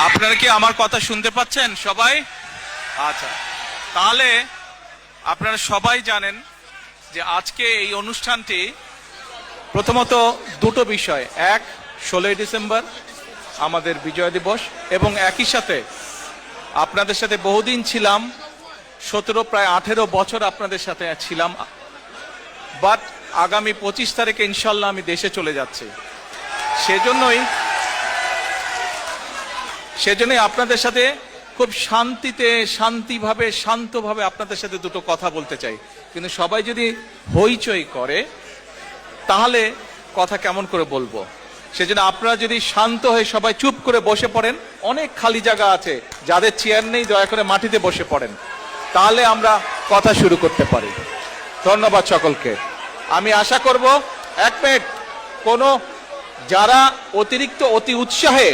আপনারা কি আমার কথা শুনতে পাচ্ছেন সবাই? আচ্ছা, তাহলে আপনারা সবাই জানেন যে আজকে এই অনুষ্ঠানটি প্রথমত দুটো বিষয়, এক 16ই ডিসেম্বর আমাদের বিজয় দিবস, এবং একই সাথে আপনাদের সাথে বহুদিন ছিলাম, 17 প্রায় 18 বছর আপনাদের সাথে ছিলাম, বাট আগামী 25 তারিখে ইনশাল্লাহ আমি দেশে চলে যাচ্ছি। সেজন্যই আপনাদের সাথে খুব শান্তভাবে আপনাদের সাথে দুটো কথা বলতে চাই। কিন্তু সবাই যদি হইচই করে তাহলে কথা কেমন করে বলবো? সেজন্য আপনারা যদি শান্ত হয়ে সবাই চুপ করে বসে পড়েন, অনেক খালি জায়গা আছে, যাদের চেয়ার নেই দয়া করে মাটিতে বসে পড়েন, তাহলে আমরা কথা শুরু করতে পারি। ধন্যবাদ সকলকে। আমি আশা করব এক মিনিট, যারা অতিরিক্ত অতি উৎসাহে